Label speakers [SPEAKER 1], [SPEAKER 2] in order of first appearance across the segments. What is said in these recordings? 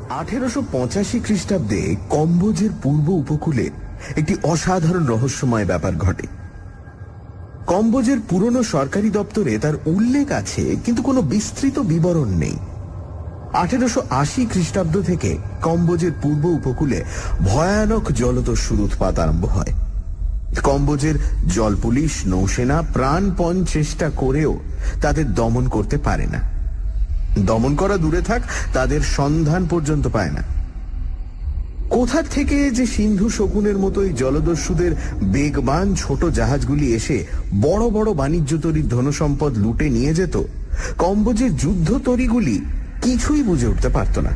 [SPEAKER 1] 1885 খ্রিস্টাব্দে কম্বোজের পূর্ব উপকূলে একটি অসাধারণ রহস্যময় ব্যাপার ঘটে। কম্বোজের পুরনো সরকারি দপ্তরে তার উল্লেখ আছে, কিন্তু কোনো বিস্তৃত বিবরণ নেই। 1880 খ্রিস্টাব্দ থেকে কম্বোজের পূর্ব উপকূলে ভয়ানক জলদস্যুর উৎপাত আরম্ভ হয়। কম্বোজের জল পুলিশ, নৌসেনা প্রাণপণ চেষ্টা করেও তাদের দমন করতে পারে না। দমন করা দূরে থাক, তাদের সন্ধান পর্যন্ত পায় না। কোথা থেকে যে সিন্ধু শকুনের মতোই জলদস্যুদের বেগবান ছোট জাহাজগুলি এসে বড় বড় বাণিজ্য তরীর ধনসম্পদ লুটে নিয়ে যেত, কম্বোজের যুদ্ধ তরীগুলি কিছুই বুঝে উঠতে পারত না।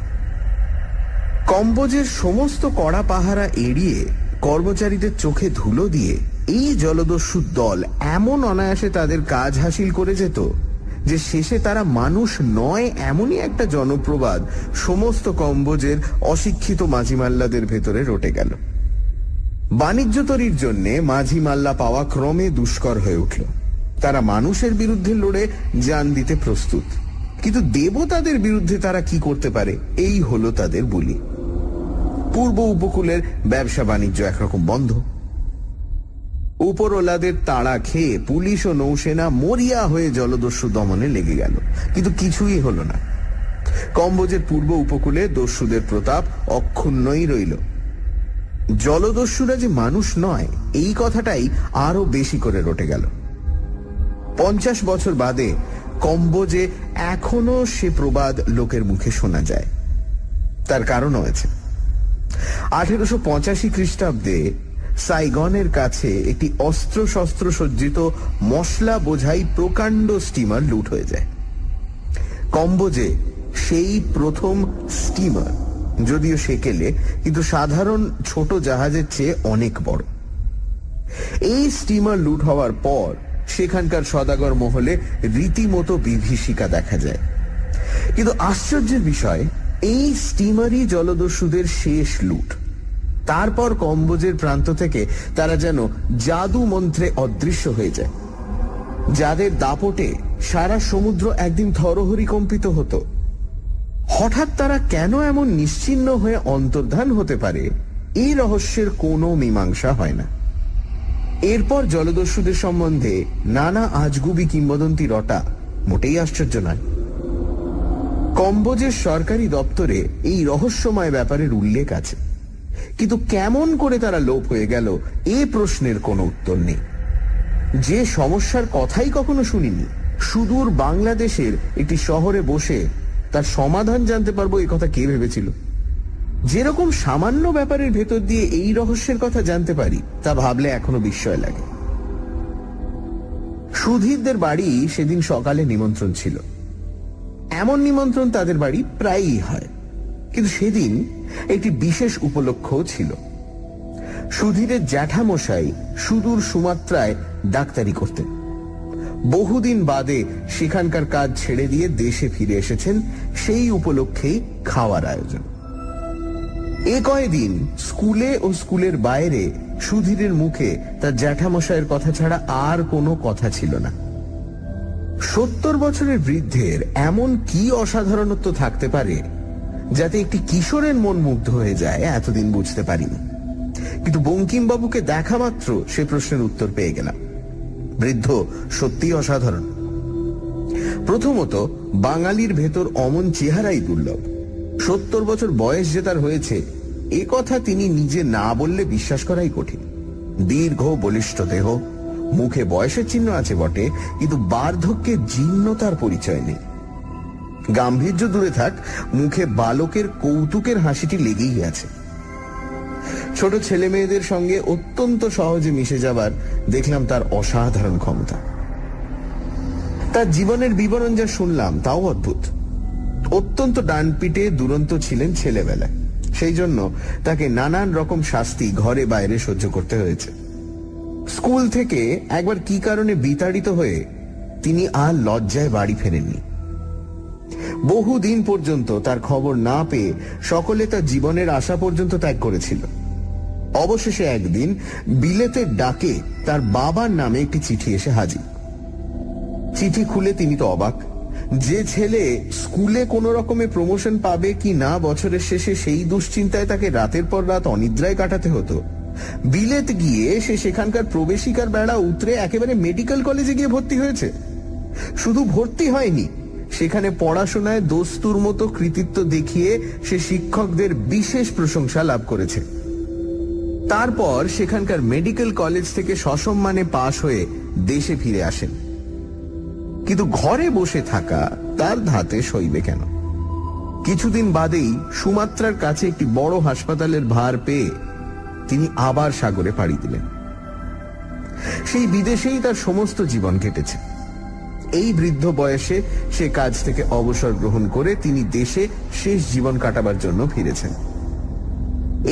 [SPEAKER 1] কম্বোজের সমস্ত কড়া পাহারা এড়িয়ে কর্মচারীদের চোখে ধুলো দিয়ে এই জলদস্যুর দল এমন অনায়াসে তাদের কাজ হাসিল করে যেত যে শেষে তারা মানুষ নয় এমনই একটা জনপ্রবাদ সমস্ত কম্বোজের অশিক্ষিত মাঝি মাল্লাদের ভেতরে রটে গেল। বাণিজ্য তরীর জন্য মাঝি মাল্লা পাওয়া ক্রমে দুষ্কর হয়ে উঠল। তারা মানুষের বিরুদ্ধে লড়ে জান দিতে প্রস্তুত, কিন্তু দেবতাদের বিরুদ্ধে তারা কি করতে পারে, এই হলো তাদের বুলি। পূর্ব উপকূলের ব্যবসা বাণিজ্য একরকম বন্ধ। উপরওয়ালাদের তাড়া খেয়ে পুলিশ ও নৌসেনা মরিয়া হয়ে জলদস্যু দমনে লেগে গেল, কিন্তু কিছুই হলো না। কম্বোজের পূর্ব উপকূলে দস্যুদের প্রতাপ অক্ষুণ্ণই রইল। জলদস্যুরা যে মানুষ নয়, এই কথাটাই আরো বেশি করে রটে গেল। 50 বছর বাদে কম্বোজে এখনো সে প্রবাদ লোকের মুখে শোনা যায়। তার কারণ হয়েছে 1885 খ্রিস্টাব্দে সাইগনের কাছে একটি অস্ত্র শস্ত্র সজ্জিত মশলা বোঝাই প্রকাণ্ড স্টিমার লুট হয়ে যায়। কম্বোজে সেই প্রথম স্টিমার, যদিও সেকেলে, কিন্তু সাধারণ ছোট জাহাজের চেয়ে অনেক বড়। এই স্টিমার লুট হওয়ার পর সেখানকার সদাগর মহলে রীতিমতো বিভীষিকা দেখা যায়। কিন্তু আশ্চর্যের বিষয়, এই স্টিমারই জলদস্যুদের শেষ লুট। তারপর কম্বোজের প্রান্ত থেকে তারা যেন জাদু মন্ত্রে অদৃশ্য হয়ে যায়। যাদের দাপটে সারা সমুদ্র একদিন থরহরি কম্পিত হতো, হঠাৎ তারা কেন এমন নিশ্চিহ্ন হয়ে অন্তর্ধান হতে পারে, এই রহস্যের কোনো মীমাংসা হয় না। এরপর জলদস্যুদের সম্বন্ধে নানা আজগুবি কিংবদন্তি রটা মোটেই আশ্চর্য নয়। কম্বোজের সরকারি দপ্তরে এই রহস্যময় ব্যাপারের উল্লেখ আছে, কিন্তু কেমন করে তারা লোপ হয়ে গেল, এ প্রশ্নের কোনো উত্তর নেই। যে সমস্যার কথাই কখনো শুনিনি, সুদূর বাংলাদেশের একটি শহরে বসে তার সমাধান জানতে পারবো, এ কথা কে ভেবেছিল? যেরকম সামান্য ব্যাপারের ভেতর দিয়ে এই রহস্যের কথা জানতে পারি, তা ভাবলে এখনো বিস্ময় লাগে। সুধীরদের বাড়ি সেদিন সকালে নিমন্ত্রণ ছিল। এমন নিমন্ত্রণ তাদের বাড়ি প্রায়ই হয়, কিন্তু সেদিন একটি বিশেষ উপলক্ষও ছিল। সুধীরের জ্যাঠামশাই সুদূর সুমাত্রায় ডাক্তারি করতেন। বহুদিন বাদে সেখানকার কাজ ছেড়ে দিয়ে দেশে ফিরে এসেছেন, সেই উপলক্ষেই খাওয়ার আয়োজন। এ কয়েকদিন স্কুলে ও স্কুলের বাইরে সুধীরের মুখে তার জ্যাঠামশাইয়ের কথা ছাড়া আর কোনো কথা ছিল না। 70 বছরের বৃদ্ধের এমন কি অসাধারণত্ব থাকতে পারে যাতে একটি কিশোরের মন মুগ্ধ হয়ে যায়, এতদিন বুঝতে পারিনি। কিন্তু বঙ্কিমবাবুকে দেখা মাত্র সে প্রশ্নের উত্তর পেয়ে গেলাম। বৃদ্ধ সত্যি অসাধারণ। প্রথমত, বাঙালির ভেতর অমন চেহারাই দুর্লভ। 70 বছর বয়স যে তার হয়েছে, এ কথা তিনি নিজে না বললে বিশ্বাস করাই কঠিন। দীর্ঘ বলিষ্ঠ দেহ, মুখে বয়সের চিহ্ন আছে বটে, কিন্তু বার্ধক্যে জীর্ণতার পরিচয় নেই। গাম্ভীর্য দূরে থাক, মুখে বালকের কৌতুকের হাসিটি লেগেই আছে। ছোট ছেলে মেয়েদের সঙ্গে অত্যন্ত সহজে মিশে যাবার দেখলাম তার অসাধারণ ক্ষমতা। তার জীবনের বিবরণ যা শুনলাম তাও অদ্ভুত। অত্যন্ত ডানপিটে দুরন্ত ছিলেন ছেলেবেলায়, সেই জন্য তাকে নানান রকম শাস্তি ঘরে বাইরে সহ্য করতে হয়েছে। স্কুল থেকে একবার কি কারণে বিতাড়িত হয়ে তিনি আর লজ্জায় বাড়ি ফেরেননি। বহুদিন পর্যন্ত তার খবর না পেয়ে সকলে তার জীবনের আশা পর্যন্ত ত্যাগ করেছিল। অবশেষে একদিন বিলেতের ডাকে তার বাবার নামে একটি চিঠি এসে হাজির। চিঠি খুলে তিনি তো অবাক। যে ছেলে স্কুলে কোনো রকমে প্রমোশন পাবে কি না বছরের শেষে সেই দুশ্চিন্তায় তাকে রাতের পর রাত অনিদ্রায় কাটাতে হতো, বিলেত গিয়ে সে সেখানকার প্রবেশিকার বেড়া উতরে একেবারে মেডিকেল কলেজে গিয়ে ভর্তি হয়েছে। শুধু ভর্তি হয়নি, সেখানে পড়াশোনায় দস্তুর মতো কৃতিত্ব দেখিয়ে সে শিক্ষকদের বিশেষ প্রশংসা লাভ করেছে। তারপর সেখানকার মেডিকেল কলেজ থেকে সসম্মানে পাশ হয়ে দেশে ফিরে আসেন। কিন্তু ঘরে বসে থাকা তার ধাতে সইবে কেন? কিছুদিন বাদেই সুমাত্রার কাছে একটি বড় হাসপাতালের ভার পেয়ে তিনি আবার সাগরে পাড়ি দিলেন। সেই বিদেশেই তার সমস্ত জীবন কেটেছে। এই বৃদ্ধ বয়সে সে কাজ থেকে অবসর গ্রহণ করে তিনি দেশে শেষ জীবন কাটাবার জন্য ফিরেছেন।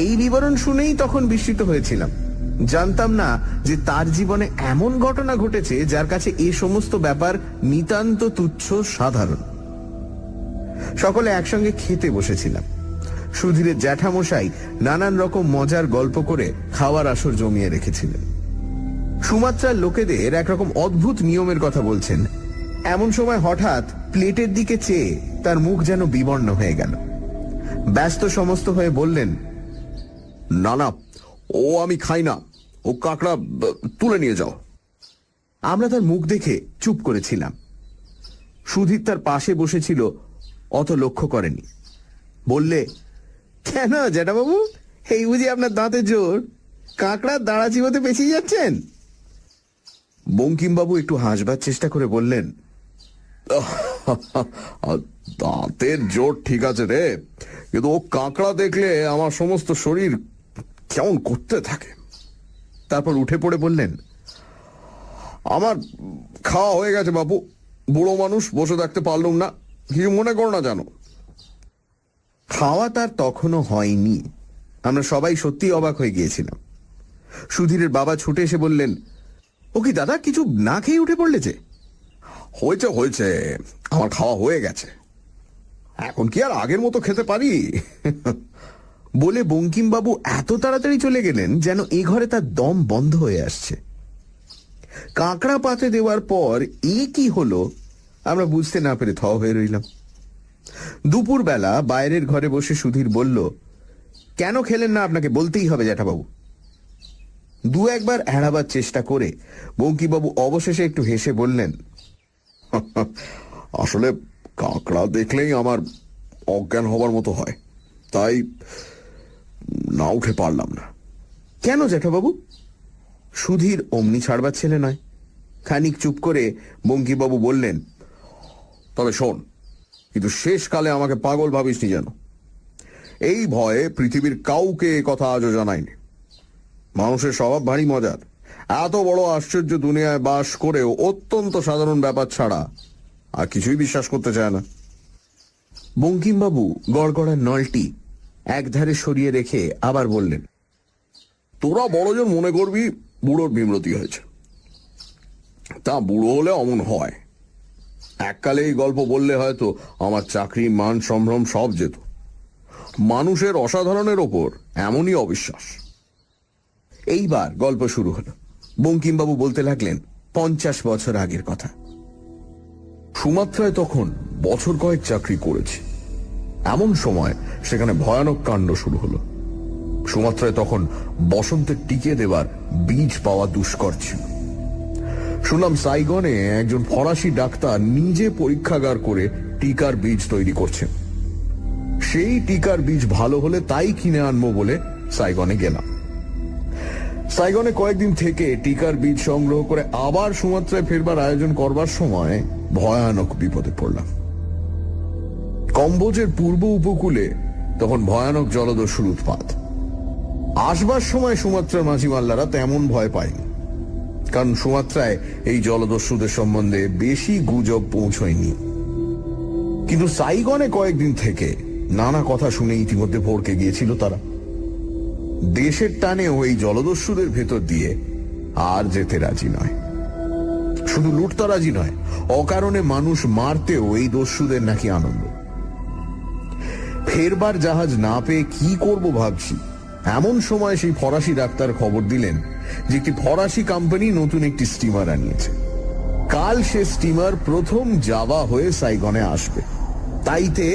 [SPEAKER 1] এই বিবরণ শুনেই তখন বিস্মিত হয়েছিলাম। জানতাম না যে তার জীবনে এমন ঘটনা ঘটেছে যার কাছে এই সমস্ত ব্যাপার নিতান্ত তুচ্ছ, সাধারণ। সকলে একসঙ্গে খেতে বসেছিলাম। সুধীরের জ্যাঠামশাই নানান রকম মজার গল্প করে খাওয়ার আসর জমিয়ে রেখেছিলেন। সুমাত্রার লোকেদের একরকম অদ্ভুত নিয়মের কথা বলছেন। এমন সময় হঠাৎ প্লেটের দিকে চেয়ে তার মুখ যেন বিবর্ণ হয়ে গেল। ব্যস্ত সমস্ত হয়ে বললেন,
[SPEAKER 2] না না, ও আমি খাই না, ও কাঁকড়া তুলে নিয়ে যাও।
[SPEAKER 1] আমরা তার মুখ দেখে চুপ করেছিলাম। সুধীর তার পাশে বসেছিল, অত লক্ষ্য করেনি। বললে, কেন জ্যাঠাবাবু, এই বুঝি আপনার দাঁতের জোর? কাঁকড়ার দাঁড়া চিবোতে পেছিয়ে যাচ্ছেন? বঙ্কিমবাবু একটু হাসবার চেষ্টা করে বললেন,
[SPEAKER 2] দাঁতের জোর ঠিক আছে রে, কিন্তু ও কাঁকড়া দেখলে আমার সমস্ত শরীর কেমন করতে থাকে।
[SPEAKER 1] তারপর উঠে পড়ে বললেন,
[SPEAKER 2] আমার খাওয়া হয়ে গেছে বাবু, বুড়ো মানুষ, বসে থাকতে পারলুম না, কিছু মনে করো না জানো।
[SPEAKER 1] খাওয়া তার তখনও হয়নি। আমরা সবাই সত্যি অবাক হয়ে গিয়েছিলাম। সুধীরের বাবা ছুটে এসে বললেন, ও কি দাদা, কিছু না খেয়ে উঠে পড়লে যে?
[SPEAKER 2] হয়েছে হয়েছে, আমার খাওয়া হয়ে গেছে, এখন কি আর আগের মতো খেতে পারি?
[SPEAKER 1] বলে বঙ্কিমবাবু এত তাড়াতাড়ি চলে গেলেন যেন এ ঘরে তার দম বন্ধ হয়ে আসছে। কাঁকড়া পাতে দেওয়ার পর এ কি হলো আমরা বুঝতে না পেরে থ হয়ে রইলাম। দুপুর বেলা বাইরের ঘরে বসে সুধীর বলল, কেন খেলেন না আপনাকে বলতেই হবে জ্যাঠাবাবু। দু একবার এড়াবার চেষ্টা করে বঙ্কিমবাবু অবশেষে একটু হেসে বললেন,
[SPEAKER 2] আসলে কাঁকড়া দেখলেই আমার অজ্ঞান হবার মতো হয়, তাই না উঠে পারলাম না।
[SPEAKER 1] কেন জ্যাঠাবাবু? সুধীর অমনি ছাড়বার ছেলে নয়। খানিক চুপ করে বঙ্কিমবাবু বললেন,
[SPEAKER 2] তবে শোন, কিন্তু শেষকালে আমাকে পাগল ভাবিসনি যেন। এই ভয়ে পৃথিবীর কাউকে কথা আজও জানায়নি। মানুষের স্বভাব ভারী মজার। এত বড় আশ্চর্য দুনিয়ায় বাস করেও অত্যন্ত সাধারণ ব্যাপার ছাড়া আর কিছুই বিশ্বাস করতে চায় না।
[SPEAKER 1] বঙ্কিমবাবু গড়গড়ার নলটি একধারে সরিয়ে রেখে আবার বললেন,
[SPEAKER 2] তোরা বড়জন মনে করবি বুড়োর বিমরতি হয়েছে, তা বুড়ো হলে অমন হয়। এককালে এই গল্প বললে হয়তো আমার চাকরি, মান, সম্ভ্রম সব যেত। মানুষের অসাধারণের ওপর এমনই অবিশ্বাস।
[SPEAKER 1] এইবার গল্প শুরু হলো। বঙ্কিমবাবু বলতে লাগলেন 50 বছর আগের কথা।
[SPEAKER 2] সুমাত্রায় তখন বছর কয়েক চাকরি করেছি। এমন সময় সেখানে ভয়ানক কাণ্ড শুরু হলো। সুমাত্রায় তখন বসন্তের টিকে দেবার বীজ পাওয়া দুষ্কর ছিল। শুনলাম সাইগনে একজন ফরাসি ডাক্তার নিজে পরীক্ষাগার করে টিকার বীজ তৈরি করছেন। সেই টিকার বীজ ভালো হলে তাই কিনে আনবো বলে সাইগনে গেলাম। সাইগনে কয়েকদিন থেকে টিকার বীজ সংগ্রহ করে আবার সুমাত্রায় ফেরবার আয়োজন করবার সময় ভয়ানক বিপদে পড়লাম। কম্বোজের পূর্ব উপকূলে তখন ভয়ানক জলদস্যুর উৎপাত। আসবার সময় সুমাত্রার মাঝিমাল্লারা তেমন ভয় পায়নি, কারণ সুমাত্রায় এই জলদস্যুদের সম্বন্ধে বেশি গুজব পৌঁছয়নি। কিন্তু সাইগনে কয়েকদিন থেকে নানা কথা শুনে ইতিমধ্যে ভড়কে গিয়েছিল তারা। দেশের টানেও এই জলদস্যুদের ভেতর দিয়ে আর যেতে রাজি নয়। শুধু লুটতারাজি নয়, অকারণে মানুষ মারতেও এই দস্যুদের নাকি আনন্দ। ফেরবার জাহাজ না পেয়ে কি করব ভাবছি, এমন সময় সেই ফরাসি ডাক্তার খবর দিলেন যে একটি ফরাসি কোম্পানি নতুন একটি স্টিমার আনিয়েছে। কাল সে স্টিমার প্রথম জাভা হয়ে সাইগনে আসবে, তাইতে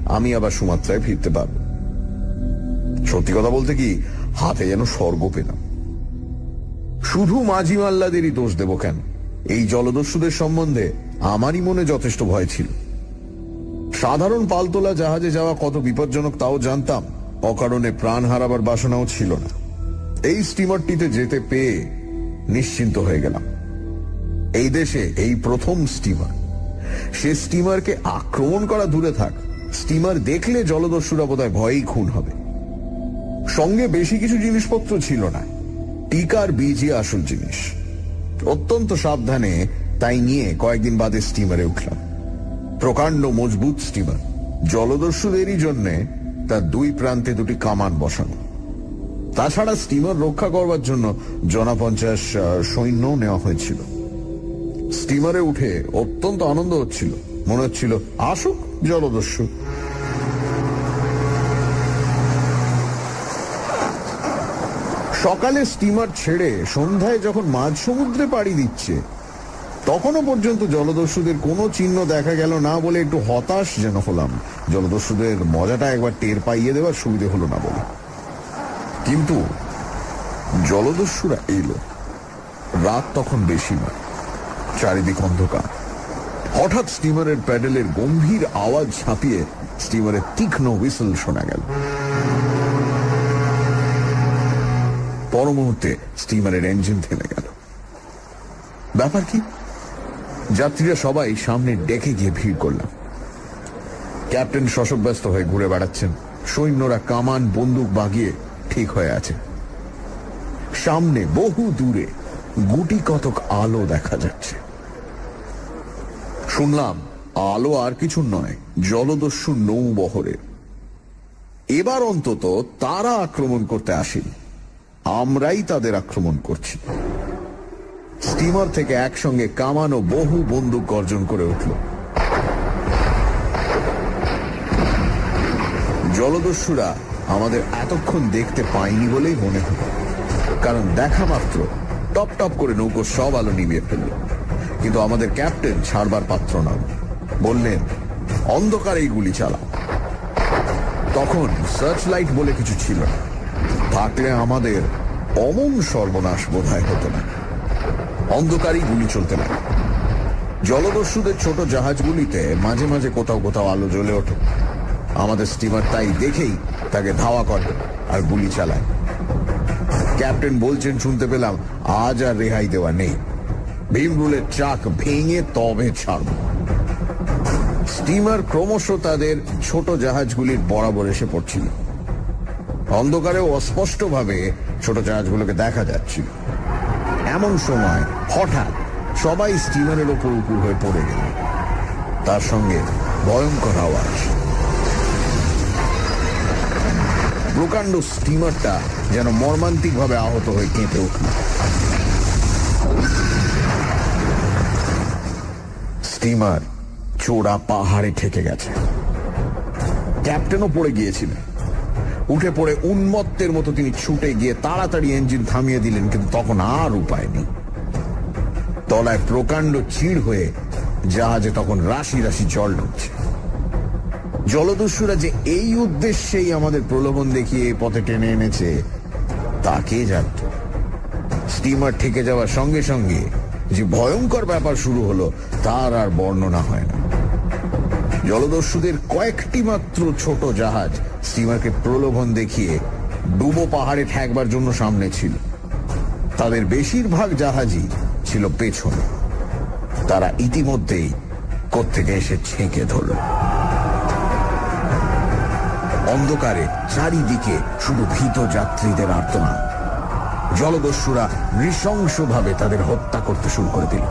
[SPEAKER 2] আমি আবার সুমাত্রায় ফিরতে পারবো। সত্যি কথা বলতে কি, হাতে যেন স্বর্গ পেলাম। শুধু মাঝি মাল্লাদেরই দোষ দেব কেন? এই জলদস্যুদের সম্বন্ধে আমারই মনে যথেষ্ট ভয় ছিল। সাধারণ পালতোলা জাহাজে যাওয়া কত বিপজ্জনক তাও জানতাম, অকারণে প্রাণ হারাবার বাসনাও ছিল না। এই স্টিমারটিতে যেতে পেয়ে নিশ্চিন্ত হয়ে গেলাম। এই দেশে এই প্রথম স্টিমার। সে স্টিমারকে আক্রমণ করা দূরে থাক, স্টিমার দেখলে জলদস্যুরা বোধহয় ভয়েই খুন হবে। সঙ্গে বেশি কিছু জিনিসপত্র ছিল না, টিকার বীজই আসল জিনিস। অত্যন্ত সাবধানে তাই নিয়ে কয়েকদিন বাদে স্টিমারে উঠলাম। প্রকাণ্ড মজবুত স্টিমার, জলদস্যুদেরই জন্যে তার দুই প্রান্তে দুটি কামান বসানো। তাছাড়া স্টিমার রক্ষা করবার জন্য জনা 50 সৈন্য নেওয়া হয়েছিল। স্টিমারে উঠে অত্যন্ত আনন্দ হচ্ছিল, মনে হচ্ছিল আসুক জলদস্যু। সকালে স্টিমার ছেড়ে সন্ধ্যায় যখন মাঝ সমুদ্রে পাড়ি দিচ্ছে, তখনও পর্যন্ত জলদস্যুদের কোনো চিহ্ন দেখা গেল না বলে একটু হতাশ যেন হলাম। জলদস্যুদের মজাটা একবার টের পাইয়ে দেওয়ার সুবিধে হলো না বলে। কিন্তু জলদস্যুরা এলো। রাত তখন বেশি না, চারিদিক অন্ধকার। হঠাৎ স্টিমারের প্যাডেলের গম্ভীর আওয়াজ ছাপিয়ে স্টিমারের তীক্ষ্ণ হুইসেল শোনা গেল। পর মুহূর্তে স্টিমারের ইঞ্জিন থেমে গেল। ব্যাপার কি? যাত্রীরা সবাই সামনের ডেকে গিয়ে ভিড় করলাম। ক্যাপ্টেন শশব্যস্ত হয়ে ঘুরে বেড়াচ্ছেন, সৈন্যরা কামান বন্দুক বাগিয়ে ঠিক হয়ে আছে। সামনে বহু দূরে গুটি কতক আলো দেখা যাচ্ছে। শুনলাম আলো আর কিছু নয়, জলদস্যু নৌবহরের। এবার অন্তত তারা আক্রমণ করতে আসেনি, আমরাই তাদের আক্রমণ করছি। স্টিমার থেকে একসঙ্গে কামান ও বহু বন্দুক গর্জন করে উঠল। জলদস্যুরা আমাদের এতক্ষণ দেখতে পায়নি বলেই মনে হল, কারণ দেখা মাত্র টপ টপ করে নৌকো সব আলো নিভিয়ে ফেলল। কিন্তু আমাদের ক্যাপ্টেন ছাড়বার পাত্র নন, বললেন অন্ধকারেই গুলি চালাও। তখন সার্চ লাইট বলে কিছু ছিল না, থাকলে আমাদের অমন সর্বনাশ বোধহয় হতো না। অন্ধকারেই গুলি চলতে লাগে। জলদস্যুদের ছোট জাহাজগুলিতে মাঝে মাঝে কোথাও কোথাও আলো জ্বলে ওঠে। আমাদের স্টিমার তাই দেখেই তাকে ধাওয়া করে আর গুলি চালায়। ক্যাপ্টেন বলছেন শুনতে পেলাম, আজ আর রেহাই দেওয়া নেই, ভীমরুলের চাক ভেঙে তবে ছাড়ব। স্টিমার ক্রমশ তাদের ছোট জাহাজগুলির বরাবর এসে পড়ছিল। অন্ধকারেও অস্পষ্টভাবে ছোট জাহাজগুলোকে দেখা যাচ্ছিল। এমন সময় হঠাৎ সবাই স্টিমারের ওপর উপুর হয়ে পড়ে গেল। তার সঙ্গে ভয়ঙ্কর আওয়াজ। প্রকাণ্ড স্টিমারটা যেন মর্মান্তিকভাবে আহত হয়ে কেঁপে উঠল। স্টিমার চোরা পাহাড়ে ঠেকে গেছে। ক্যাপ্টেনও পড়ে গিয়েছিলেন। উঠে পড়ে উন্মত্তের মতো তিনি ছুটে গিয়ে তাড়াতাড়ি ইঞ্জিন থামিয়ে দিলেন, কিন্তু তখন আর উপায় নেই। তলায় প্রকাণ্ড চিড় হয়ে জাহাজে তখন রাশি রাশি জল ঢুকছে। জলদস্যুরা যে এই উদ্দেশ্যেই আমাদের প্রলোভন দেখিয়ে এই পথে টেনে এনেছে তা কে জানত। স্টিমার ঠেকে যাওয়ার সঙ্গে সঙ্গে যে ভয়ঙ্কর ব্যাপার শুরু হলো তার আর বর্ণনা হয় না। জলদস্যুদের কয়েকটি মাত্র ছোট জাহাজ স্টিমারকে প্রলোভন দেখিয়ে ডুবো পাহাড়ে ঠেকবার জন্য সামনে ছিল। তাদের বেশিরভাগ জাহাজই ছিল পেছনে। তারা ইতিমধ্যেই কোত্থেকে এসে ছেঁকে ধরল। অন্ধকারে চারিদিকে শুধু ভীত যাত্রীদের আর্তনাদ। জলদস্যুরা নৃশংসভাবে তাদের হত্যা করতে শুরু করে দিল।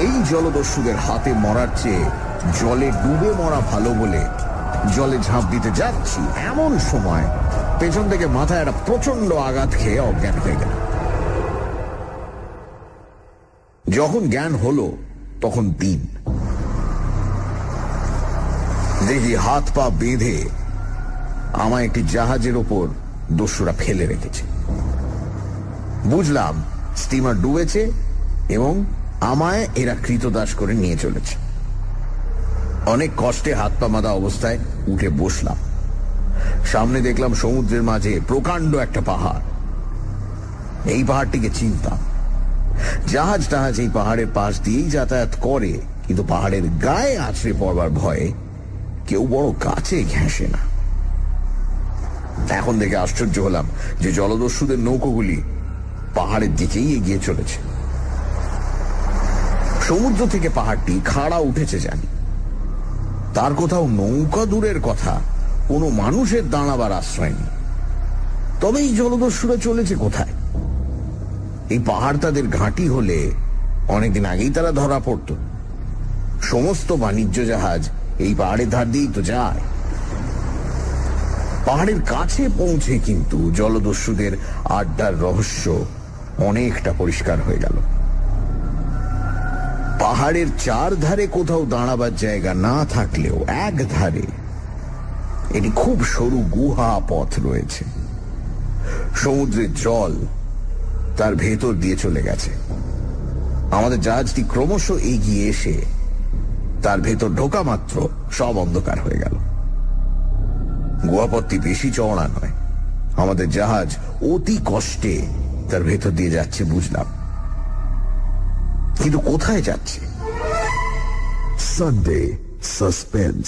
[SPEAKER 2] এই জলদস্যুদের হাতে মরার চেয়ে জলে ডুবে মরা ভালো বলে জলে ঝাঁপ দিতে যাচ্ছি, এমন সময় পেছন থেকে মাথায় একটা প্রচন্ড আঘাত খেয়ে অজ্ঞান হয়ে গেল। যখন জ্ঞান হলো তখন দিন। দেখি হাত পা বেঁধে আমায় একটি জাহাজের ওপর দস্যুরা ফেলে রেখেছে। বুঝলাম স্টিমার ডুবেছে
[SPEAKER 1] এবং আমায় এরা কৃতদাস করে নিয়ে চলেছে। অনেক কষ্টে হাত পা বাঁধা অবস্থায় উঠে বসলাম। সামনে দেখলাম সমুদ্রের মাঝে প্রকাণ্ড একটা পাহাড়। এই পাহাড়টিকে চিনতাম। জাহাজ টাহাজ এই পাহাড়ের পাশ দিয়েই যাতায়াত করে, কিন্তু পাহাড়ের গায়ে আছড়ে পড়বার ভয়ে কেউ বড় কাছে ঘেঁষে না। এখন দেখে আশ্চর্য হলাম যে জলদস্যুদের নৌকোগুলি পাহাড়ের দিকেই এগিয়ে চলেছে। সমুদ্র থেকে পাহাড়টি খাড়া উঠেছে জানি, তার কোথাও নৌকা দূরের কথা, কোনো মানুষের দাঁড়াবার আশ্রয় নেই। তবে এই জলদস্যুরা চলেছে কোথায়? এই পাহাড় তাদের ঘাঁটি হলে অনেকদিন আগেই তারা ধরা পড়ত। সমস্ত বাণিজ্য জাহাজ এই পাহাড়ের ধার দিয়েই তো যায়। পাহাড়ের কাছে পৌঁছে কিন্তু জলদস্যুদের আড্ডার রহস্য অনেকটা পরিষ্কার হয়ে গেল। পাহাড়ের চার ধারে কোথাও দাঁড়াবার জায়গা না থাকলেও এক ধারে এটি খুব সরু গুহা পথ রয়েছে। সমুদ্রের জল তার ভেতর দিয়ে চলে গেছে। আমাদের জাহাজটি ক্রমশ এগিয়ে এসে তার ভেতর ঢোকা মাত্র সব অন্ধকার হয়ে গেল। গুহাপথটি বেশি চওড়া নয়। আমাদের জাহাজ অতি কষ্টে তার ভেতর দিয়ে যাচ্ছে বুঝলাম, কিন্তু কোথায় যাচ্ছে?
[SPEAKER 3] Sunday suspense.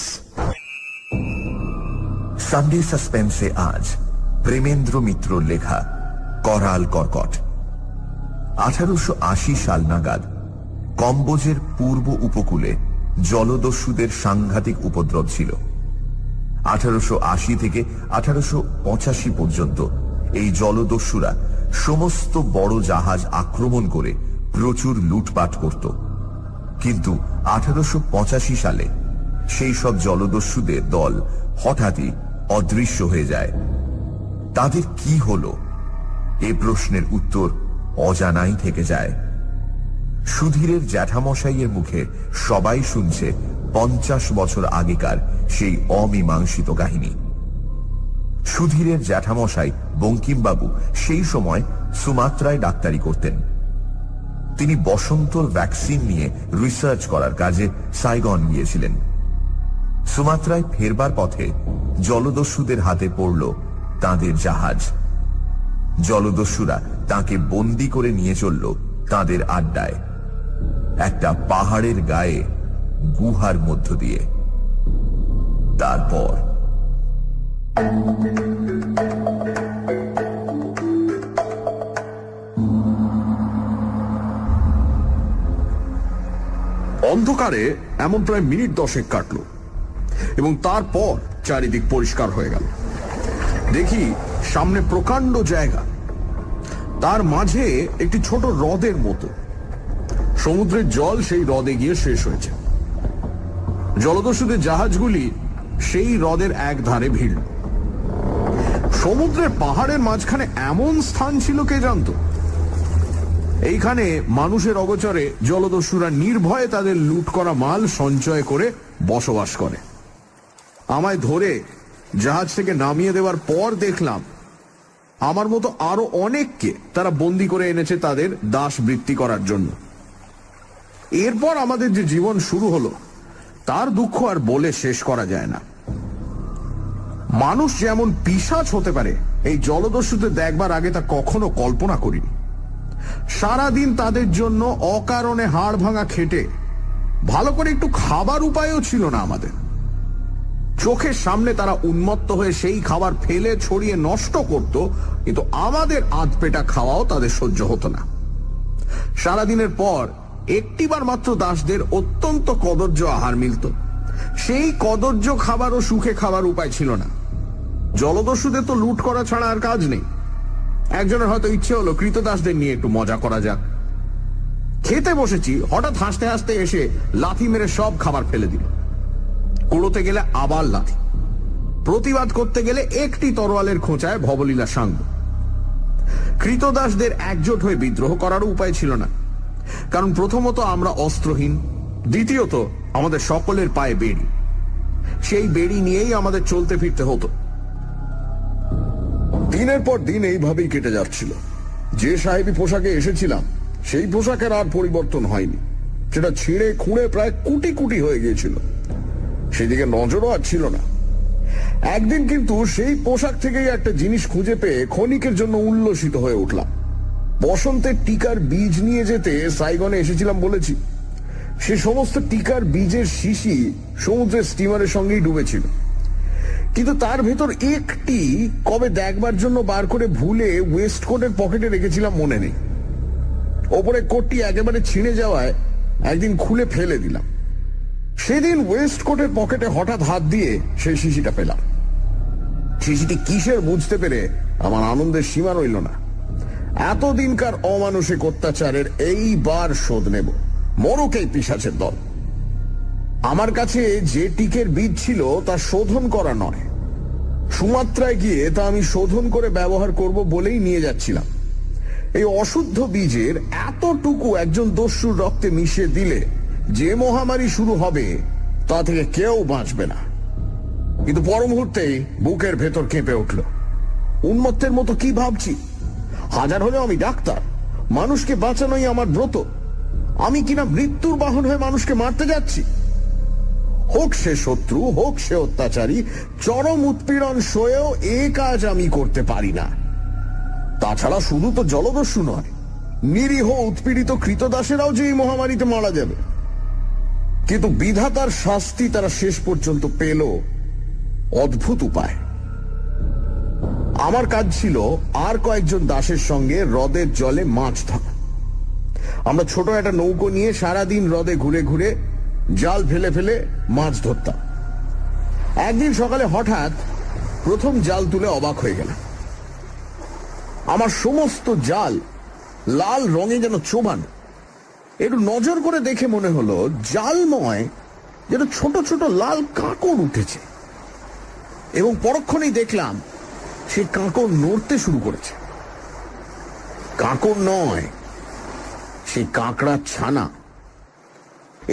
[SPEAKER 3] সানডে সাসপেন্সে আজ প্রেমেন্দ্র মিত্র লেখা করাল কর্কট। 1880 সাল নাগাদ কম্বোজের পূর্ব উপকূলে জলদস্যুদের সাংঘাতিক উপদ্রব ছিল। 1880 থেকে 1885 পর্যন্ত এই জলদস্যুরা সমস্ত বড় জাহাজ আক্রমণ করে প্রচুর লুটপাট করত। কিন্তু 1885 সালে সেই সব জলদস্যুদের দল হঠাৎই অদৃশ্য হয়ে যায়। তাদের কি হলো এ প্রশ্নের উত্তর অজানাই থেকে যায়। সুধীরের জ্যাঠামশাইয়ের মুখে সবাই শুনছে 50 বছর আগেকার সেই অমীমাংসিত কাহিনী। সুধীরের জ্যাঠামশাই বঙ্কিমবাবু সেই সময় সুমাত্রায় ডাক্তারি করতেন। তিনি বসন্তর ভ্যাকসিন নিয়ে রিসার্চ করার কাজে সাইগন গিয়েছিলেন। সুমাত্রায় ফেরবার পথে জলদস্যুদের হাতে পড়ল তাদের জাহাজ। জলদস্যুরা তাকে বন্দি করে নিয়ে চলল তাদের আড্ডায়, একটা পাহাড়ের গায়ে গুহার মধ্য দিয়ে। তারপর
[SPEAKER 2] অন্ধকারে এমন প্রায় মিনিট 10 কাটল এবং তারপর চারিদিক পরিষ্কার হয়ে গেল। দেখি সামনে প্রকাণ্ড জায়গা, তার মাঝে একটি ছোট হ্রদের মতো। সমুদ্রের জল সেই হ্রদে গিয়ে শেষ হয়েছে। জলদস্যুদের জাহাজগুলি সেই হ্রদের এক ধারে ভিড়ল। সমুদ্রের পাহাড়ের মাঝখানে এমন স্থান ছিল কে জানত? এইখানে মানুষের অগোচরে জলদস্যুরা নির্ভয়ে তাদের লুট করা মাল সঞ্চয় করে বসবাস করে। আমায় ধরে জাহাজ থেকে নামিয়ে দেওয়ার পর দেখলাম আমার মতো আরো অনেককে তারা বন্দি করে এনেছে তাদের দাসবৃত্তি করার জন্য। এরপর আমাদের যে জীবন শুরু হলো তার দুঃখ আর বলে শেষ করা যায় না। মানুষ যেমন পিশাচ হতে পারে এই জলদস্যুতে দেখবার আগে তা কখনো কল্পনা করিনি। সারাদিন তাদের জন্য অকারণে হাড় ভাঙা খেটে ভালো করে একটু খাবার উপায়ও ছিল না আমাদের। চোখের সামনে তারা উন্মত্ত হয়ে সেই খাবার ফেলে ছড়িয়ে নষ্ট করত, কিন্তু আমাদের আধপেটা খাওয়াও তাদের সহ্য হতো না। সারাদিনের পর একটিবার মাত্র দাসদের অত্যন্ত কদর্য আহার মিলত। সেই কদর্য খাবারও সুখে খাবার উপায় ছিল না। জলদস্যুদের তো লুট করা ছাড়া আর কাজ নেই। একজনের হয়তো ইচ্ছে হলো কৃতদাসদের নিয়ে একটু মজা করা যাক। খেতে বসেছি, হঠাৎ হাসতে হাসতে এসে লাথি মেরে সব খাবার ফেলে দিল। কুড়োতে গেলে আবার লাথি, প্রতিবাদ করতে গেলে একটি তরোয়ালের খোঁচায় ভবলীলা সাঙ্গ। কৃতদাসদের একজোট হয়ে বিদ্রোহ করারও উপায় ছিল না, কারণ প্রথমত আমরা অস্ত্রহীন, দ্বিতীয়ত আমাদের সকলের পায়ে বেড়ি। সেই বেড়ি নিয়েই আমাদের চলতে ফিরতে হতো। দিনের পর দিন এইভাবেই কেটে যাচ্ছিল। যে সাহেবী পোশাকে এসেছিলাম সেই পোশাকের আর পরিবর্তন হয়নি। সেটা ছিঁড়ে খুঁড়ে প্রায় কুটি কুটি হয়ে গিয়েছিল। সেদিকে নজরও আর ছিল না। একদিন কিন্তু সেই পোশাক থেকেই একটা জিনিস খুঁজে পেয়ে ক্ষণিকের জন্য উল্লসিত হয়ে উঠলাম। বসন্তের টিকার বীজ নিয়ে যেতে সাইগনে এসেছিলাম বলেছি। সে সমস্ত টিকার বীজের শিশি সমুদ্রের স্টিমারের সঙ্গেই ডুবেছিল, কিন্তু তার ভেতর একটি কবে দেখবার জন্য বার করে ভুলে ওয়েস্ট কোটের পকেটে রেখেছিলাম মনে নেই। ওপরে কোটটি একেবারে ছিঁড়ে যাওয়ায় একদিন খুলে ফেলে দিলাম। সেদিন ওয়েস্ট কোটের পকেটে হঠাৎ হাত দিয়ে সেই শিশিটা পেলাম। শিশিটি কিসের বুঝতে পেরে আমার আনন্দের সীমা রইল না। এতদিনকার অমানসিক অত্যাচারের এইবার শোধ নেব, মরুক এই পিশাচের দল। আমার কাছে যে টিকের বীজ ছিল তা শোধন করা নয়, সুমাত্রায় গিয়ে তা আমি শোধন করে ব্যবহার করব বলেই নিয়ে যাচ্ছিলাম। এই অশুদ্ধ বীজের এতটুকু একজন দস্যুর রক্তে মিশিয়ে দিলে যে মহামারী শুরু হবে তা থেকে কেউ বাঁচবে না। কিন্তু পর মুহূর্তেই বুকের ভেতর কেঁপে উঠল। উন্মত্তের মতো কি ভাবছি? হাজার হলেও আমি ডাক্তার, মানুষকে বাঁচানোই আমার ব্রত। আমি কিনা মৃত্যুর বাহন হয়ে মানুষকে মারতে যাচ্ছি। হোক সে শত্রু, হোক সে অত্যাচারী, চরম উৎপীড়ন সয়েও এ কাজ আমি করতে পারি না। তাছাড়া শুধু তো জলদস্যু নয়, নিরীহ উৎপীড়িত কৃতদাসেরাও যে এই মহামারীতে মারা যাবে। কিন্তু বিধাতার শাস্তি তারা শেষ পর্যন্ত পেল অদ্ভুত উপায়। আমার কাজ ছিল আর কয়েকজন দাসের সঙ্গে হ্রদের জলে মাছ ধরা। আমরা ছোট একটা নৌকো নিয়ে সারাদিন হ্রদে ঘুরে ঘুরে জাল ফেলে ফেলে মাছ ধরতাম। একদিন সকালে হঠাৎ প্রথম জাল তুলে অবাক হয়ে গেলাম। আমার সমস্ত জাল লাল রঙে যেন চোবানো। একটু নজর করে দেখে মনে হলো জালময় যেন ছোট ছোট লাল কাঁকড় উঠেছে, এবং পরক্ষণেই দেখলাম সেই কাঁকড় নড়তে শুরু করেছে। কাঁকড় নয়, সেই কাঁকড়ার ছানা।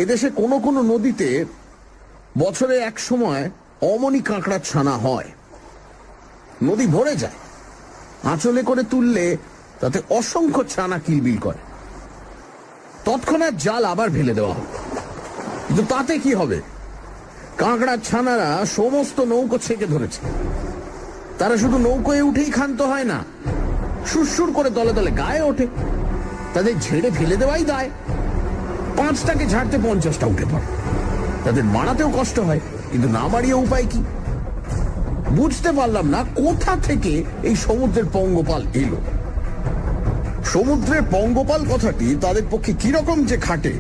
[SPEAKER 2] এদেশে কোনো কোনো নদীতে বছরে এক সময় অমনি কাঁকড়ার ছানা হয়। নদী ভরে যায়, আঁচলে করে তুললে তাতে অসংখ্য ছানা কিলবিল করে। তৎক্ষণাৎ জাল আবার ফেলে দেওয়া হবে, কিন্তু তাতে কি হবে? কাঁকড়ার ছানারা সমস্ত নৌকো ছেঁকে ধরেছে। তারা শুধু নৌকোয় উঠেই ক্ষান্ত হয় না, সুরসুর করে তলে তলে গায়ে ওঠে। তাদের ঝেড়ে ফেলে দেওয়াই দায়। 5টাকে ঝাড়তে 50টা উঠে পড়ে। তাদের মারাতেও কষ্ট হয়, কিন্তু না মারিয়ে উপায় কি? বুঝতে পারলাম না কোথা থেকে এই সমুদ্রের পঙ্গপাল এলো। সমুদ্রের পঙ্গপাল কথাটি তাদের পক্ষে কিরকম যে খাটে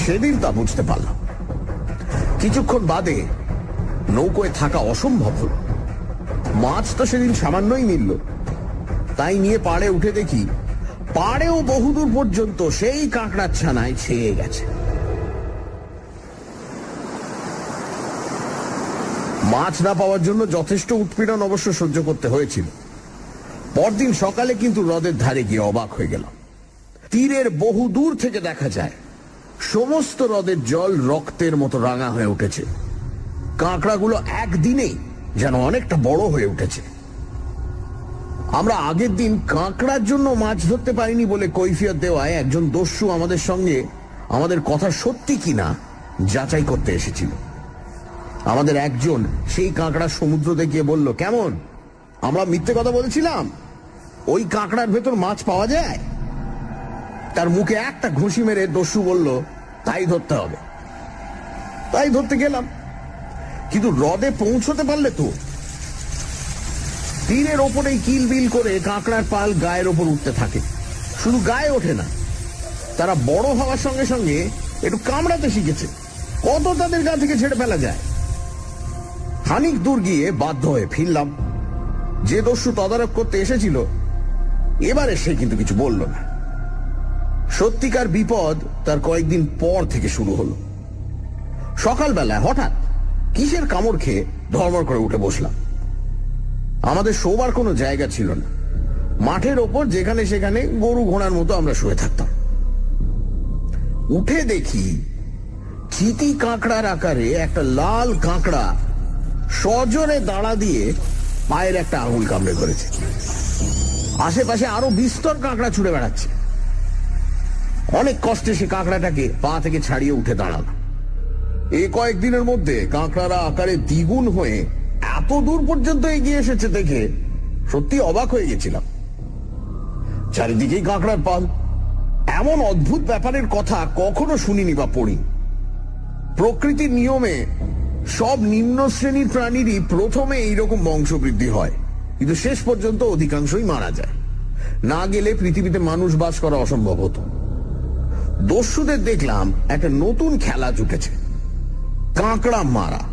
[SPEAKER 2] সেদিন তা বুঝতে পারলাম। কিছুক্ষণ বাদে নৌকোয় থাকা অসম্ভব হল। মাছ তো সেদিন সামান্যই মিলল। তাই নিয়ে পাড়ে উঠে দেখি পাড়েও বহুদূর পর্যন্ত সেই কাঁকড়ার ছানায় ছেয়ে গেছে। মাছ না পাওয়ার জন্য যথেষ্ট উৎপীড়ন অবশ্য সহ্য করতে হয়েছিল। পরদিন সকালে কিন্তু হ্রদের ধারে গিয়ে অবাক হয়ে গেলাম। তীরের বহু দূর থেকে দেখা যায় সমস্ত হ্রদের জল রক্তের মতো রাঙা হয়ে উঠেছে। কাঁকড়াগুলো একদিনেই যেন অনেকটা বড় হয়ে উঠেছে। আমরা আগের দিন কাঁকড়ার জন্য মাছ ধরতে পারিনি বলে কৈফিয়ত দেওয়ায় একজন দস্যু আমাদের সঙ্গে আমাদের কথা সত্যি কিনা যাচাই করতে এসেছিল। আমাদের একজন সেই কাঁকড়া সমুদ্র দেখিয়ে বলল, কেমন, আমরা মিথ্যে কথা বলেছিলাম? ওই কাঁকড়ার ভেতর মাছ পাওয়া যায়। তার মুখে একটা ঘুষি মেরে দস্যু বলল, তাই ধরতে হবে। তাই ধরতে গেলাম, কিন্তু হ্রদে পৌঁছতে পারলে তো তীরের ওপরেই কিলবিল করে কাঁকড়ার পাল গায়ের ওপর উঠতে থাকে। শুধু গায়ে ওঠে না, তারা বড় হওয়ার সঙ্গে সঙ্গে একটু কামড়াতে শিখেছে। কত তাদের গা থেকে ছেড়ে ফেলা যায়। খানিক দূর গিয়ে বাধ্য হয়ে ফিরলাম। যে দস্যু তদারক করতে এসেছিল এবারে সে কিন্তু কিছু বলল না। সত্যিকার বিপদ তার কয়েকদিন পর থেকে শুরু হলো। সকালবেলায় হঠাৎ কিসের কামড় খেয়ে ধর্মর করে উঠে বসলাম। আমাদের শোবার কোনো জায়গা ছিল না। মাঠের ওপর যেখানে সেখানে গরু ঘোড়ার মতো আমরা শুয়ে থাকতাম। উঠে দেখি চিতি কাঁকড়ার আকারে একটা লাল কাঁকড়া সজোরে দাঁড়া দিয়ে পায়ের একটা আঙুল কামড়ে ধরেছে। আশেপাশে আরো বিস্তর কাঁকড়া ছুড়ে বেড়াচ্ছে।
[SPEAKER 1] অনেক কষ্টে সে কাঁকড়াটাকে পা থেকে ছাড়িয়ে উঠে দাঁড়ালো।
[SPEAKER 2] এই কয়েকদিনের মধ্যে কাঁকড়ারা আকারে দ্বিগুণ হয়ে এত দূর পর্যন্ত এগিয়ে এসেছে দেখে সত্যি অবাক হয়ে গেছিলাম। চারিদিকেই কাঁকড়ার পাল। এমন অদ্ভুত ব্যাপারের কথা কখনো শুনিনি বা পড়ি। প্রকৃতির নিয়মে সব নিম্ন শ্রেণীর প্রাণীরই প্রথমে এইরকম বংশবৃদ্ধি হয়, কিন্তু শেষ পর্যন্ত অধিকাংশই মারা যায়। না গেলে পৃথিবীতে মানুষ বাস করা অসম্ভব হতো। দস্যুদের দেখলাম একটা নতুন খেলা জুটেছে, কাঁকড়া মারা।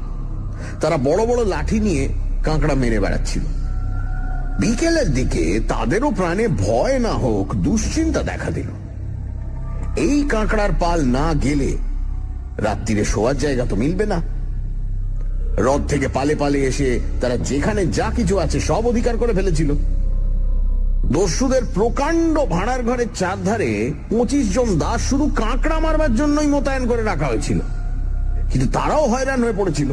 [SPEAKER 2] তারা বড় বড় লাঠি নিয়ে কাঁকড়া মেরে বেড়াচ্ছিল। বিকেলের দিকে তাদেরও প্রাণে ভয় না হোক দুশ্চিন্তা দেখা দিল। এই কাঁকড়ার পাল না গেলে রাত্রিরে শোয়ার জায়গা তো মিলবে না। হ্রদ থেকে পালে পালে এসে তারা যেখানে যা কিছু আছে সব অধিকার করে ফেলেছিল। দস্যুদের প্রকাণ্ড ভাড়ার ঘরের চারধারে 25 জন দাস শুধু কাঁকড়া মারবার জন্যই মোতায়েন করে রাখা হয়েছিল, কিন্তু তারাও হয়রান হয়ে পড়েছিল।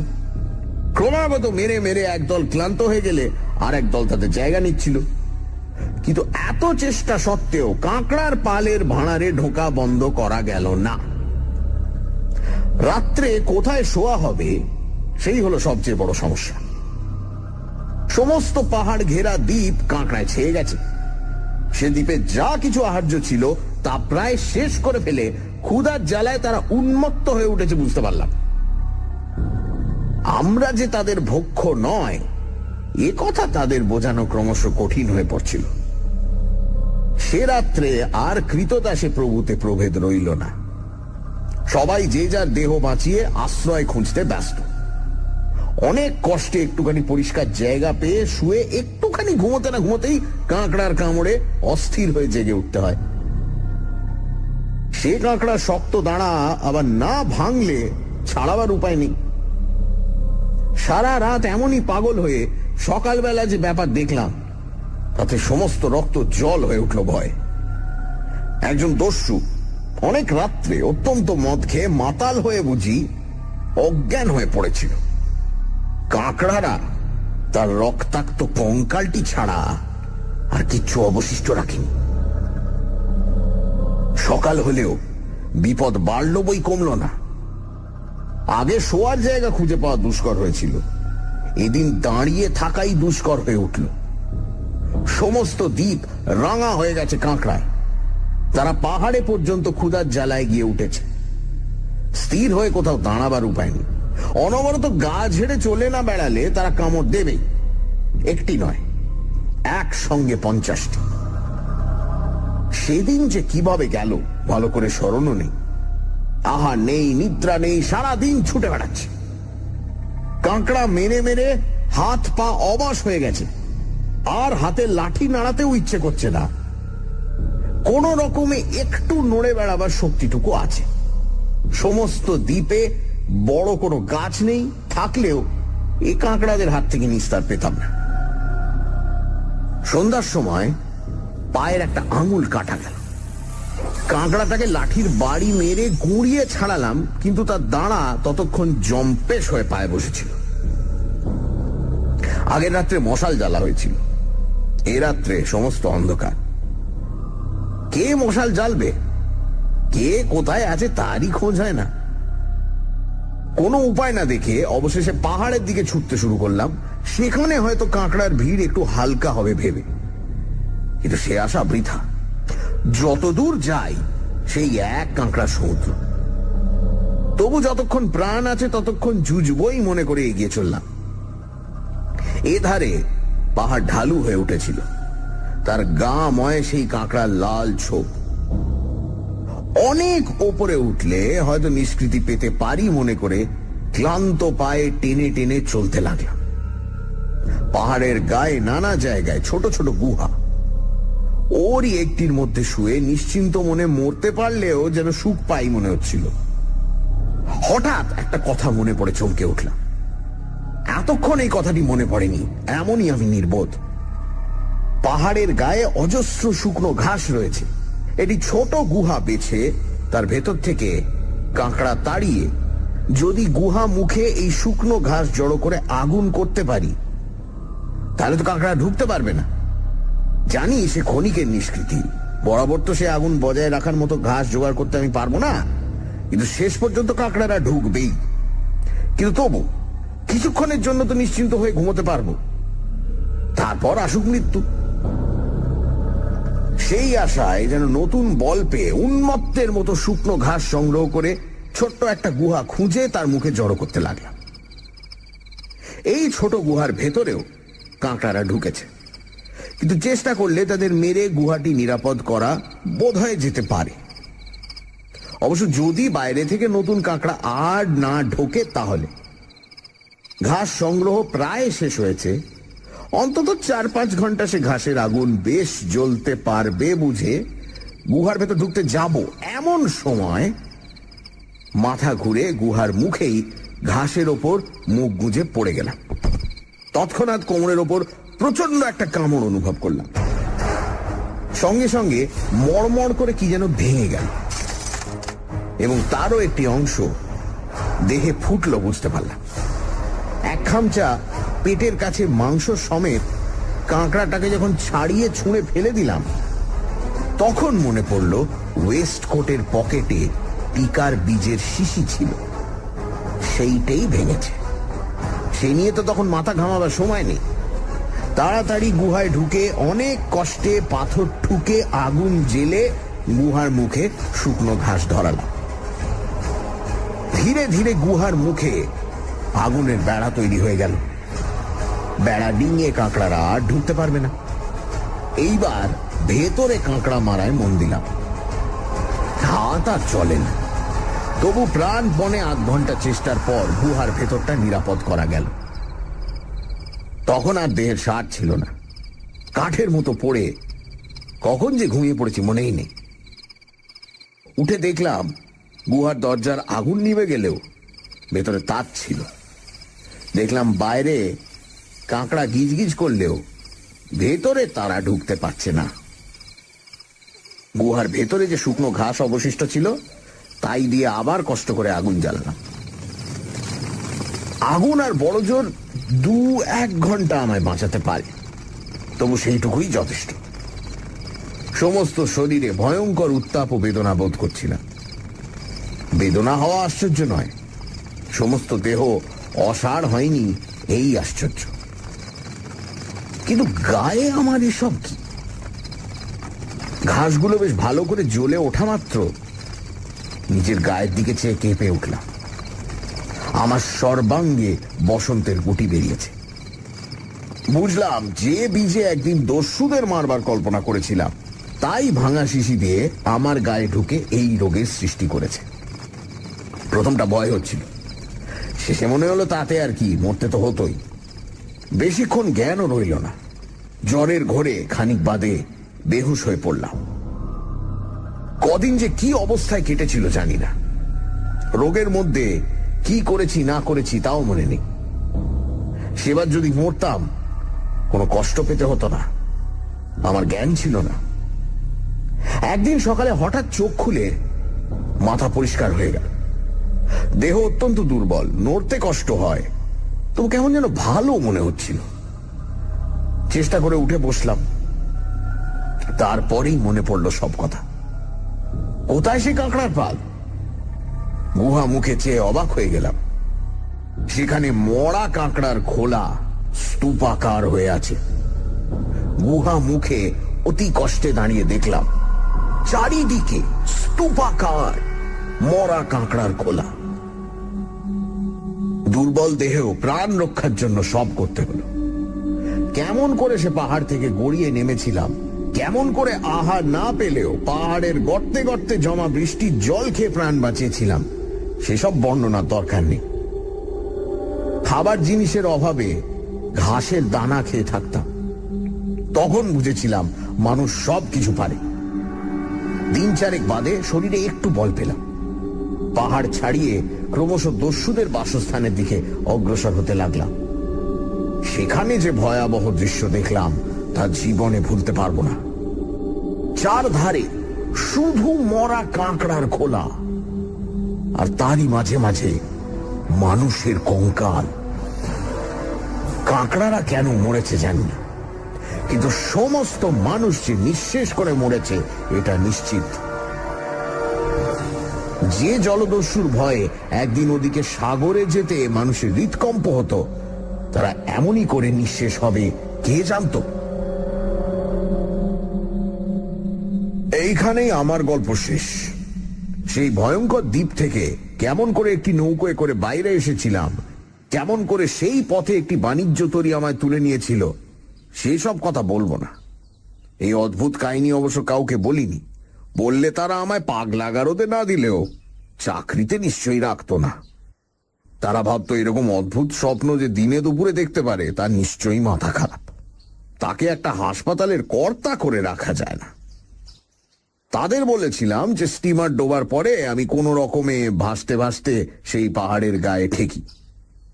[SPEAKER 2] ক্রমাগত মেরে মেরে একদল ক্লান্ত হয়ে গেলে আর একদল তাদের জায়গা নিচ্ছিল। কিন্তু এত চেষ্টা সত্ত্বেও কাঁকড়ার পালের ভাড়ারে ঢোকা বন্ধ করা গেল না। রাত্রে কোথায় শোয়া হবে সেই হলো সবচেয়ে বড় সমস্যা। সমস্ত পাহাড় ঘেরা দ্বীপ কাঁকড়ায় ছেয়ে গেছে। সে দ্বীপে যা কিছু আহার্য ছিল তা প্রায় শেষ করে ফেলে ক্ষুধার জ্বালায় তারা উন্মত্ত হয়ে উঠেছে বুঝতে পারলাম। আমরা যে তাদের ভক্ষ্য নয় এ কথা তাদের বোঝানো ক্রমশ কঠিন হয়ে পড়ছিল। সে রাত্রে আর কৃতদাসে প্রভুতে প্রভেদ রইল না। সবাই যে যার দেহ বাঁচিয়ে আশ্রয় খুঁজতে ব্যস্ত। অনেক কষ্টে একটুখানি পরিষ্কার জায়গা পেয়ে শুয়ে একটুখানি ঘুমোতে না ঘুমোতেই কাঁকড়ার কামড়ে অস্থির হয়ে জেগে উঠতে হয়। সে কাঁকড়া শক্ত দাঁড়া আবার না ভাঙলে ছাড়াবার উপায় নেই। সারা রাত এমনই পাগল হয়ে সকালবেলা যে ব্যাপার দেখলাম তাতে সমস্ত রক্ত জল হয়ে উঠল ভয়। একজন দস্যু অনেক রাত্রে অত্যন্ত মদ খেয়ে মাতাল হয়ে বুঝি অজ্ঞান হয়ে পড়েছিল। কাঁকড়ারা তার রক্তাক্ত কঙ্কালটি ছাড়া আর কিচ্ছু অবশিষ্ট রাখেনি। সকাল হলেও বিপদ বাড়ল বই কমল না। আগে শোয়ার জায়গা খুঁজে পাওয়া দুষ্কর হয়েছিল, এদিন দাঁড়িয়ে থাকাই দুষ্কর হয়ে উঠল। সমস্ত দ্বীপ রাঙা হয়ে গেছে কাঁকড়ায়। তারা পাহাড়ে পর্যন্ত ক্ষুধার জ্বালায় গিয়ে উঠেছে। স্থির হয়ে কোথাও দাঁড়াবার উপায় নেই। অনবরত গা ঝেড়ে চলে না বেড়ালে তারা কামড় দেবেই। একটি নয়, একসঙ্গে 50টি। সেদিন যে কিভাবে গেল ভালো করে স্মরণও নেই। আহার নেই, নিদ্রা নেই, সারাদিন ছুটে বেড়াচ্ছে। কাঁকড়া মেরে মেরে হাত পা অবশ হয়ে গেছে, আর হাতে লাঠি নাড়াতেও ইচ্ছে করছে না। কোন রকমে একটু নড়ে বেড়াবার শক্তিটুকু আছে। সমস্ত দ্বীপে বড় কোনো গাছ নেই, থাকলেও এই কাঁকড়াদের হাত থেকে নিস্তার পেতাম না। সন্ধ্যার সময় পায়ের একটা আঙুল কাটা গেল। কাঁকড়াটাকে লাঠির বাড়ি মেরে গুঁড়িয়ে ছাড়ালাম, কিন্তু তার দাঁড়া ততক্ষণ জম্পেশ হয়ে পায়ে বসেছিল। আগের রাত্রে মশাল জ্বালা হয়েছিল, এ রাত্রে সমস্ত অন্ধকার। কে মশাল জ্বালবে, কে কোথায় আছে তারই খোঁজ হয় না। কোনো উপায় না দেখে অবশেষে পাহাড়ের দিকে ছুটতে শুরু করলাম। সেখানে হয়তো কাঁকড়ার ভিড় একটু হালকা হবে ভেবে, কিন্তু সে আশা বৃথা। যতদূর যাই সেই এক কাঁকড়া সমুদ্র। তবু যতক্ষণ প্রাণ আছে ততক্ষণ জুজবই মনে করে এগিয়ে চললাম। এ ধারে পাহাড় ঢালু হয়ে উঠেছিল, তার গা ময় সেই কাঁকড়ার লাল ছোপ। অনেক ওপরে উঠলে হয়তো নিষ্কৃতি পেতে পারি মনে করে ক্লান্ত পায়ে টেনে টেনে চলতে লাগলাম। পাহাড়ের গায়ে নানা জায়গায় ছোট ছোট গুহা। ওরই একটির মধ্যে শুয়ে নিশ্চিন্ত মনে মরতে পারলেও যেন সুখ পাই মনে হচ্ছিল। হঠাৎ একটা কথা মনে পড়ে চমকে উঠলাম। এতক্ষণ এই কথাটি মনে পড়েনি, এমনই আমি নির্বোধ। পাহাড়ের গায়ে অজস্র শুকনো ঘাস রয়েছে। এটি ছোট গুহা বেছে তার ভেতর থেকে কাঁকড়া তাড়িয়ে যদি গুহা মুখে এই শুকনো ঘাস জড়ো করে আগুন করতে পারি, তাহলে তো কাঁকড়া ঢুকতে পারবে না। জানি সে ক্ষণিকের নিষ্কৃতি,
[SPEAKER 1] বরাবর তো সে আগুন বজায় রাখার মতো ঘাস জোগাড় করতে আমি পারবো না, কিন্তু শেষ পর্যন্ত কাঁকড়ারা ঢুকবেই। কিন্তু তবু কিছুক্ষণের জন্য তো নিশ্চিন্ত হয়ে ঘুমোতে পারবো, তারপর আসুক মৃত্যু। সেই আশায় যেন নতুন বল পেয়ে উন্মত্তের মতো শুকনো ঘাস সংগ্রহ করে ছোট্ট একটা গুহা খুঁজে তার মুখে জড়ো করতে লাগলাম। এই ছোট গুহার ভেতরেও কাঁকড়ারা ঢুকেছে, কিন্তু চেষ্টা করলে তাদের মেরে গুহাটি নিরাপদ করা বোধহয় যেতে পারে। অবশ্য যদি বাইরে থেকে নতুন কাঁকড়া আর না ঢোকে তাহলে। ঘাস সংগ্রহ প্রায় শেষ হয়েছে, অন্তত 4-5 ঘন্টা সে ঘাসের আগুন বেশ জ্বলতে পারবে বুঝে গুহার ভেতর ঢুকতে যাব, এমন সময় মাথা ঘুরে গুহার মুখেই ঘাসের ওপর মুখ গুঁজে পড়ে গেলাম। তৎক্ষণাৎ কোমরের ওপর প্রচন্ড একটা কামড় অনুভব করলাম, সঙ্গে সঙ্গে মড়মড় করে কি যেন ভেঙে গেল এবং তারও একটি অংশ দেহে ফুটলো বুঝতে পারলাম। এক খামচা পেটের কাছে মাংস সমেত কাঁকড়াটাকে যখন ছাড়িয়ে ছুঁড়ে ফেলে দিলাম, তখন মনে পড়ল ওয়েস্ট কোটের পকেটে টিকার বীজের শিশি ছিল, সেইটাই ভেঙেছে। সে নিয়ে তো তখন মাথা ঘামাবার সময় নেই। তাড়াতাড়ি গুহায় ঢুকে অনেক কষ্টে পাথর ঠুকে আগুন জেলে গুহার মুখে শুকনো ঘাস ধরালাম। ধীরে ধীরে গুহার মুখে আগুনের বেড়া তৈরি হয়ে গেল। বেড়া ডিঙিয়ে কাঁকড়ারা আর ঢুকতে পারবে না। এইবার ভেতরে কাঁকড়া মারায় মন দিলাম। হাত আর চলে না, তবু প্রাণপণে 8 ঘন্টা চেষ্টার পর গুহার ভেতরটা নিরাপদ করা গেল। তখন আর দেহের সার ছিল না, কাঠের মতো পড়ে কখন যে ঘুমিয়ে পড়েছি মনেই নেই। উঠে দেখলাম গুহার দরজার আগুন নিভে গেলেও ভেতরে তাপ ছিল। দেখলাম বাইরে কাঁকড়া গিজগিজ করলেও ভেতরে তারা ঢুকতে পারছে না। গুহার ভেতরে যে শুকনো ঘাস অবশিষ্ট ছিল তাই দিয়ে আবার কষ্ট করে আগুন জ্বাললাম। আগুন আর বড় জোর 2-1 ঘন্টা আমায় বাঁচাতে পারে, তবু সেইটুকুই যথেষ্ট। সমস্ত শরীরে ভয়ঙ্কর উত্তাপ ও বেদনা বোধ করছিলাম। বেদনা হওয়া আশ্চর্য নয়, সমস্ত দেহ অসাড় হয়নি এই আশ্চর্য। কিন্তু গায়ে আমার এসব কি? ঘাসগুলো বেশ ভালো করে জ্বলে ওঠা মাত্র নিজের গায়ের দিকে চেয়ে কেঁপে উঠলাম। আমার সর্বাঙ্গে বসন্তের গুটি বেরিয়েছে। বুঝলাম যে বীজে একদিন দস্যুদের মারবার কল্পনা করেছিলাম তাই ভাঙা শিশি দিয়ে আমার গায়ে ঢুকে এই রোগের সৃষ্টি করেছে। প্রথমটা ভয় হচ্ছিল, শেষে মনে হলো তাতে আর কি, মরতে তো হতোই। বেশিক্ষণ জ্ঞানও রইল না। জ্বরের ঘোরে খানিক বাদে বেহুশ হয়ে পড়লাম। কদিন যে কি অবস্থায় কেটেছিল জানি না। রোগের মধ্যে কি করেছি না করেছি তাও মনে নেই। সেবার যদি মরতাম কোনো কষ্ট পেতে হতো না, আমার জ্ঞান ছিল না। একদিন সকালে হঠাৎ চোখ খুলে মাথা পরিষ্কার হয়ে গেল। দেহ অত্যন্ত দুর্বল, নড়তে কষ্ট হয়, তবু কেমন যেন ভালো মনে হচ্ছিল। চেষ্টা করে উঠে বসলাম। তারপরেই মনে পড়ল সব কথা। কোথায় সে কাঁকড়ার পাল? গুহা মুখে চেয়ে অবাক হয়ে গেলাম। সেখানে মরা কাঁকড়ার খোলা স্তূপাকার হয়ে আছে। গুহা মুখে অতি কষ্টে দাঁড়িয়ে দেখলাম চারিদিকে স্তূপাকার মরা কাঁকড়ার খোলা। দুর্বল দেহেও প্রাণ রক্ষার জন্য সব করতে হলো। কেমন করে সে পাহাড় থেকে গড়িয়ে নেমেছিলাম, কেমন করে আহার না পেলেও পাহাড়ের গর্তে গর্তে জমা বৃষ্টির জল খেয়ে প্রাণ বাঁচিয়েছিলাম, সেসব বর্ণনার দরকার নেই। খাবার জিনিসের অভাবে ঘাসের দানা খেয়ে থাকতাম। তখন বুঝেছিলাম মানুষ সব কিছু পারে। 3-4 বাদে শরীরে একটু বল পেলাম। পাহাড় ছাড়িয়ে ক্রমশ দস্যুদের বাসস্থানের দিকে অগ্রসর হতে লাগলাম। সেখানে যে ভয়াবহ দৃশ্য দেখলাম তা জীবনে ভুলতে পারবো না। চারধারে শুধু মরা কাঁকড়ার খোলা, আর তারই মাঝে মাঝে মানুষের কঙ্কাল। কাঁকড়ারা কেন মরেছে জানি না, কিন্তু সমস্ত মানুষ যে নিঃশেষ করে মরেছে এটা নিশ্চিত। যে জলদস্যুর ভয়ে একদিন ওদিকে সাগরে যেতে মানুষের হৃদকম্প হতো, তারা এমনই করে নিঃশেষ হবে কে জানতো।
[SPEAKER 2] এইখানেই আমার গল্প শেষ।
[SPEAKER 1] সেই ভয়ঙ্কর দ্বীপ থেকে কেমন করে একটি নৌকোয় করে বাইরে এসেছিলাম, কেমন করে সেই পথে একটি বাণিজ্য তরী আমায় তুলে নিয়েছিল, সেই সব কথা বলবো না। এই অদ্ভুত কাহিনী অবশ্য কাউকে বলিনি। বললে তারা আমায় পাগলা গারদে না দিলেও চাকরিতে নিশ্চয়ই রাখতো না। তারা ভাবতো এরকম অদ্ভুত স্বপ্ন যে দিনে দুপুরে দেখতে পারে তা নিশ্চয়ই মাথা খারাপ। তাকে একটা হাসপাতালের কর্তা করে রাখা যায় না। তাদের বলেছিলাম যে স্টিমার ডোবার পরে আমি কোনো রকমে ভাসতে ভাসতে সেই পাহাড়ের গায়ে ঠেকি।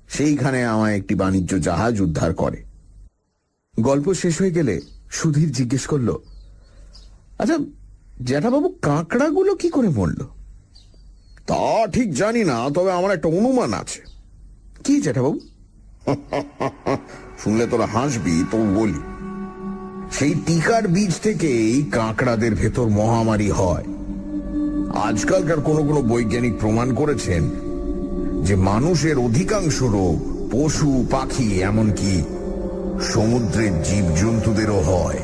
[SPEAKER 1] সেইখানে আমায় একটি বাণিজ্য জাহাজ উদ্ধার করে। গল্প শেষ হয়ে গেলে সুধীর জিজ্ঞেস করল, আচ্ছা জ্যাঠাবাবু, কাঁকড়াগুলো কি করে মরল?
[SPEAKER 2] তা ঠিক জানি না, তবে আমার একটা অনুমান আছে।
[SPEAKER 1] কি জ্যাঠাবাবু?
[SPEAKER 2] শুনলে তোরা হাসবি, তো বলি।
[SPEAKER 1] সেই টিকার বীজ থেকেই কাঁকড়াদের ভেতর মহামারী হয়।
[SPEAKER 2] আজকালকার কোনো কোনো বৈজ্ঞানিক প্রমাণ করেছেন যে মানুষের অধিকাংশ রোগ পশু পাখি এমনকি সমুদ্রের জীবজন্তুদেরও হয়।